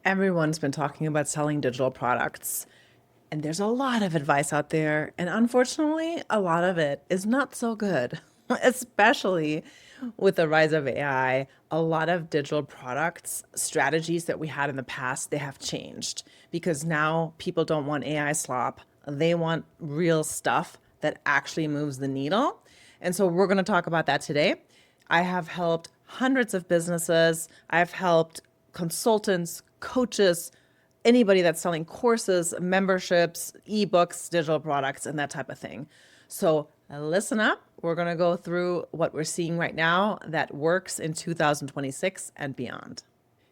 Everyone's been talking about selling digital products, and there's a lot of advice out there. And unfortunately, a lot of it is not so good, especially with the rise of AI. A lot of digital products, strategies that we had in the past, they have changed because now people don't want AI slop. They want real stuff that actually moves the needle. And so we're going to talk about that today. I have helped hundreds of businesses. I've helped consultants, coaches, anybody that's selling courses, memberships, ebooks, digital products, and that type of thing. So listen up. We're going to go through what we're seeing right now that works in 2026 and beyond.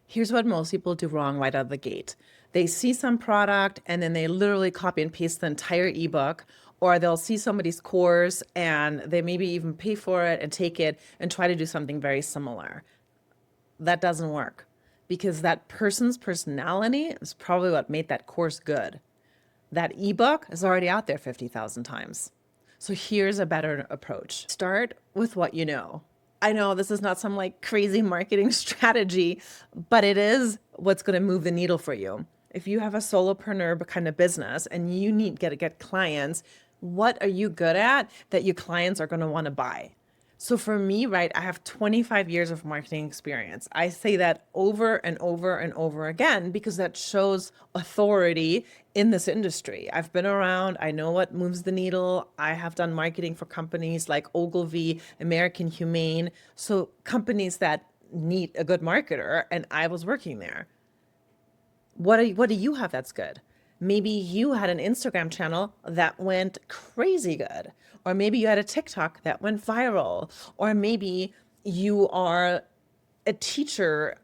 Here's what most people do wrong right out of the gate. They see some product and then they literally copy and paste the entire ebook, or they'll see somebody's course and they maybe even pay for it and take it and try to do something very similar. That doesn't work because that person's personality is probably what made that course good. That ebook is already out there 50,000 times. So here's a better approach. Start with what you know. I know this is not some like crazy marketing strategy, but it is what's going to move the needle for you. If you have a solopreneur kind of business and you need to get clients, what are you good at that your clients are going to want to buy? So for me, right, I have 25 years of marketing experience. I say that over and over and over again because that shows authority in this industry. I've been around, I know what moves the needle. I have done marketing for companies like Ogilvy, American Humane, so companies that need a good marketer, and I was working there. What do you have that's good? Maybe you had an Instagram channel that went crazy good, or maybe you had a TikTok that went viral, or maybe you are a teacher.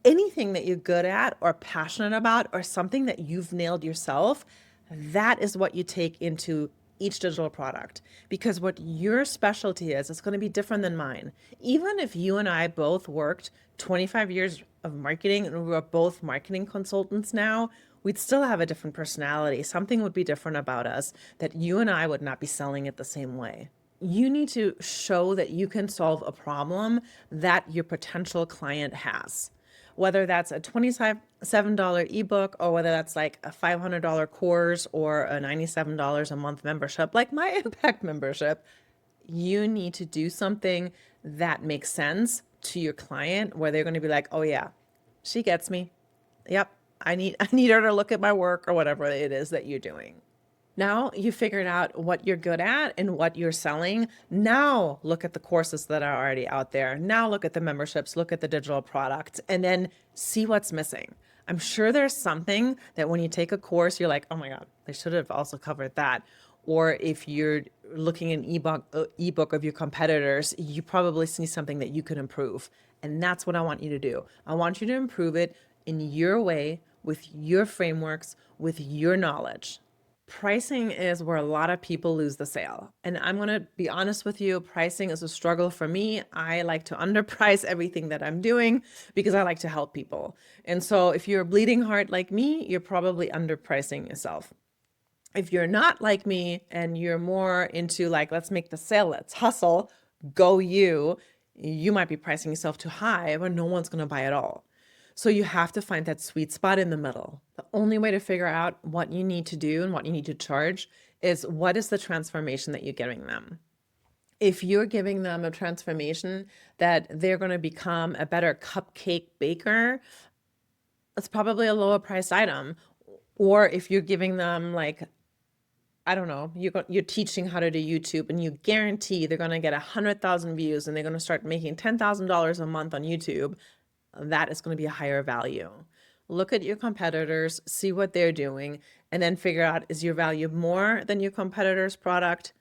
Anything that you're good at or passionate about or something that you've nailed yourself, that is what you take into each digital product, because what your specialty is going to be different than mine. Even if you and I both worked 25 years of marketing and we're both marketing consultants now, we'd still have a different personality. Something would be different about us that you and I would not be selling it the same way. You need to show that you can solve a problem that your potential client has, whether that's a $27 ebook or whether that's like a $500 course or a $97 a month membership, like my Impact membership. You need to do something that makes sense to your client where they're going to be like, oh yeah, she gets me. Yep, I need her to look at my work or whatever it is that you're doing. Now you figured out what you're good at and what you're selling. Now look at the courses that are already out there. Now look at the memberships, look at the digital products, and then see what's missing. I'm sure there's something that when you take a course, you're like, oh my God, they should have also covered that. Or if you're looking at an ebook of your competitors, you probably see something that you could improve. And that's what I want you to do. I want you to improve it in your way, with your frameworks, with your knowledge. Pricing is where a lot of people lose the sale. And I'm going to be honest with you, pricing is a struggle for me. I like to underprice everything that I'm doing because I like to help people. And so if you're a bleeding heart like me, you're probably underpricing yourself. If you're not like me and you're more into like, let's make the sale, let's hustle, go you might be pricing yourself too high, but no one's going to buy it all. So you have to find that sweet spot in the middle. The only way to figure out what you need to do and what you need to charge is what is the transformation that you're giving them. If you're giving them a transformation that they're going to become a better cupcake baker, it's probably a lower priced item. Or if you're giving them like, I don't know, you're teaching how to do YouTube and you guarantee they're going to get 100,000 views and they're going to start making $10,000 a month on YouTube, that is going to be a higher value. Look at your competitors, see what they're doing, and then figure out, is your value more than your competitor's product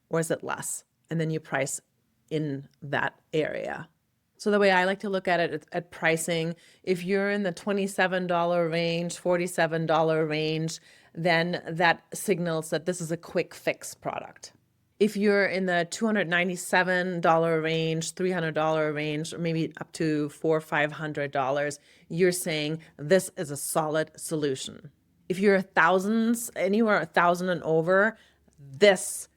or is it less? And then you price in that area. So the way I like to look at it at pricing, if you're in the $27 range, $47 range, then that signals that this is a quick fix product. If you're in the $297 range, $300 range, or maybe up to $400 or $500, you're saying this is a solid solution. If you're thousands, anywhere 1,000 and over, this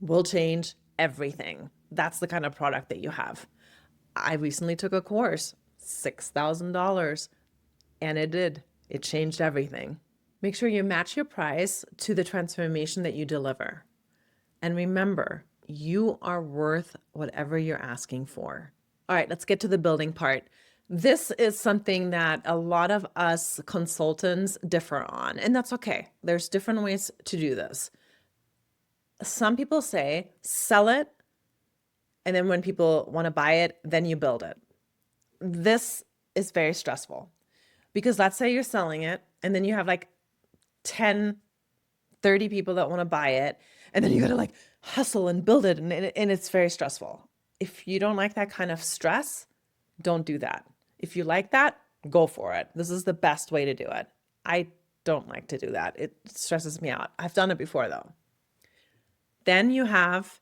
will change everything. That's the kind of product that you have. I recently took a course, $6,000, and it did. It changed everything. Make sure you match your price to the transformation that you deliver. And remember, you are worth whatever you're asking for. All right, let's get to the building part. This is something that a lot of us consultants differ on, and that's okay. There's different ways to do this. Some people say sell it, and then when people want to buy it, then you build it. This is very stressful because let's say you're selling it, and then you have like 10, 30 people that want to buy it, and then you got to like hustle and build it, and it's very stressful. If you don't like that kind of stress, don't do that. If you like that, go for it. This is the best way to do it. I don't like to do that. It stresses me out. I've done it before though. Then you have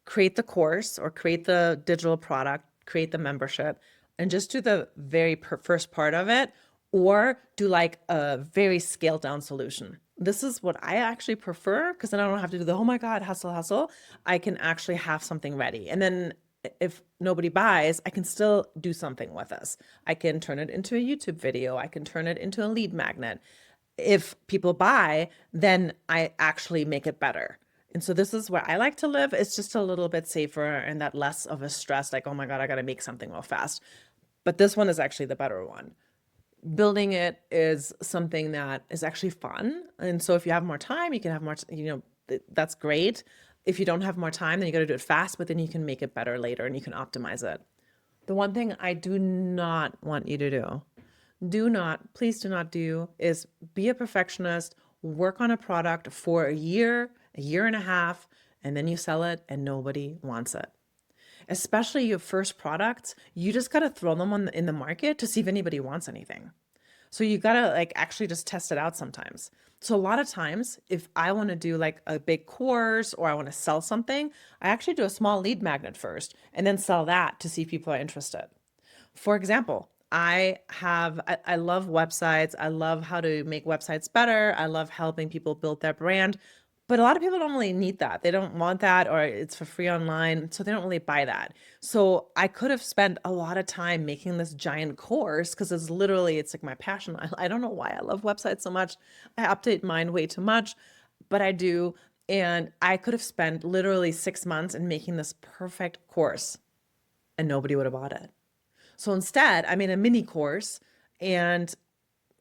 create the course or create the digital product, create the membership, and just do the very first part of it, or do like a very scaled down solution. This is what I actually prefer because then I don't have to do the, oh my God, hustle, hustle. I can actually have something ready. And then if nobody buys, I can still do something with this. I can turn it into a YouTube video. I can turn it into a lead magnet. If people buy, then I actually make it better. And so this is where I like to live. It's just a little bit safer and that less of a stress, like, oh my God, I got to make something real fast. But this one is actually the better one. Building it is something that is actually fun. And so if you have more time, you can have more, that's great. If you don't have more time, then you got to do it fast, but then you can make it better later and you can optimize it. The one thing I do not want you to please do not do is be a perfectionist, work on a product for a year and a half, and then you sell it and nobody wants it. Especially your first products, you just got to throw them in the market to see if anybody wants anything. So you got to like actually just test it out sometimes. So a lot of times, if I want to do like a big course or I want to sell something, I actually do a small lead magnet first and then sell that to see if people are interested. For example, I love websites. I love how to make websites better. I love helping people build their brand. But a lot of people don't really need that. They don't want that, or it's for free online. So they don't really buy that. So I could have spent a lot of time making this giant course because it's like my passion. I don't know why I love websites so much. I update mine way too much, but I do. And I could have spent literally 6 months in making this perfect course and nobody would have bought it. So instead, I made a mini course and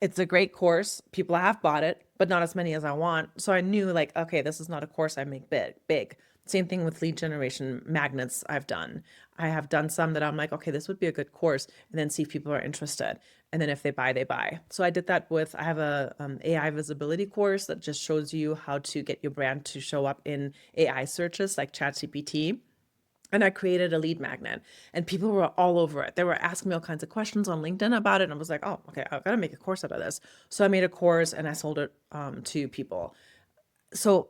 it's a great course. People have bought it, but not as many as I want. So I knew like, okay, this is not a course I make big. Same thing with lead generation magnets I've done. I have done some that I'm like, okay, this would be a good course, and then see if people are interested. And then if they buy, they buy. So I did that I have a AI visibility course that just shows you how to get your brand to show up in AI searches like ChatGPT. And I created a lead magnet and people were all over it. They were asking me all kinds of questions on LinkedIn about it. And I was like, oh, okay, I've got to make a course out of this. So I made a course and I sold it to people. So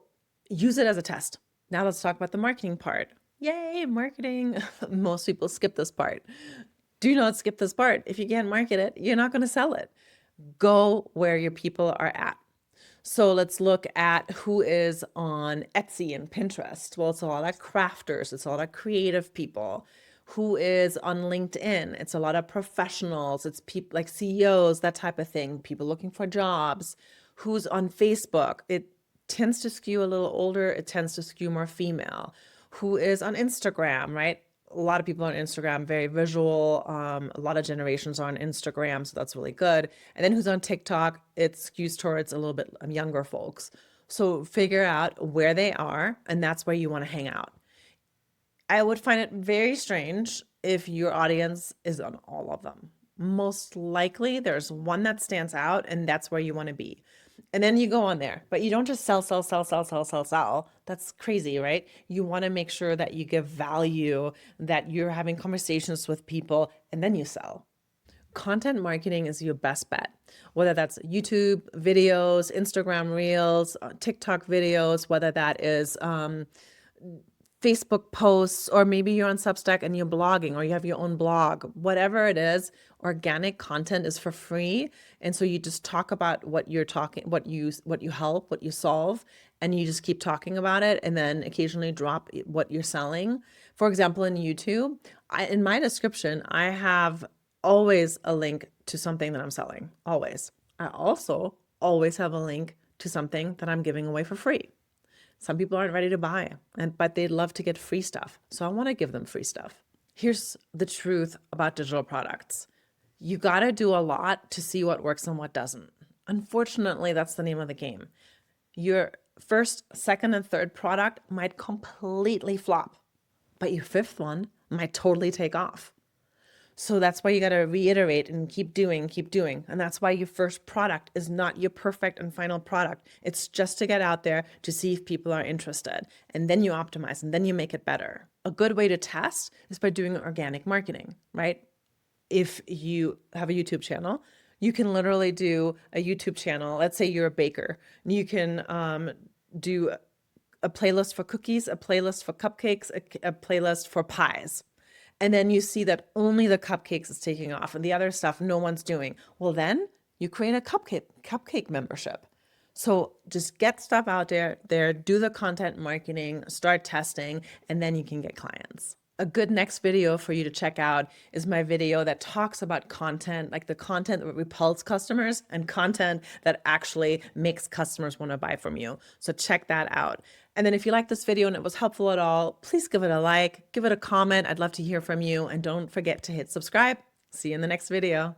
use it as a test. Now let's talk about the marketing part. Yay, marketing. Most people skip this part. Do not skip this part. If you can't market it, you're not going to sell it. Go where your people are at. So let's look at who is on Etsy and Pinterest. Well, it's a lot of crafters. It's a lot of creative people. Who is on LinkedIn? It's a lot of professionals. It's people like CEOs, that type of thing. People looking for jobs. Who's on Facebook? It tends to skew a little older. It tends to skew more female. Who is on Instagram, right? A lot of people on Instagram, very visual. A lot of generations are on Instagram, so that's really good. And then who's on TikTok, it skews towards a little bit younger folks. So figure out where they are, and that's where you want to hang out. I would find it very strange if your audience is on all of them. Most likely there's one that stands out, and that's where you want to be. And then you go on there, but you don't just sell. That's crazy, right? You want to make sure that you give value, that you're having conversations with people, and then you sell. Content marketing is your best bet, whether that's YouTube videos, Instagram reels, TikTok videos, whether that is Facebook posts, or maybe you're on Substack and you're blogging, or you have your own blog. Whatever it is, organic content is for free. And so you just talk about what you're talking, what you help, what you solve, and you just keep talking about it, and then occasionally drop what you're selling. For example, in YouTube, in my description, I have always a link to something that I'm selling, always. I also always have a link to something that I'm giving away for free. Some people aren't ready to buy, but they'd love to get free stuff. So I want to give them free stuff. Here's the truth about digital products. You got to do a lot to see what works and what doesn't. Unfortunately, that's the name of the game. Your first, second, and third product might completely flop, but your fifth one might totally take off. So that's why you got to reiterate and keep doing, keep doing. And that's why your first product is not your perfect and final product. It's just to get out there to see if people are interested. And then you optimize and then you make it better. A good way to test is by doing organic marketing, right? If you have a YouTube channel, you can literally do a YouTube channel. Let's say you're a baker. You can do a playlist for cookies, a playlist for cupcakes, a playlist for pies. And then you see that only the cupcakes is taking off and the other stuff no one's doing. Well, then you create a cupcake membership. So just get stuff out there, do the content marketing, start testing, and then you can get clients. A good next video for you to check out is my video that talks about content, like the content that repels customers and content that actually makes customers want to buy from you. So check that out. And then if you like this video and it was helpful at all, please give it a like, give it a comment. I'd love to hear from you. And don't forget to hit subscribe. See you in the next video.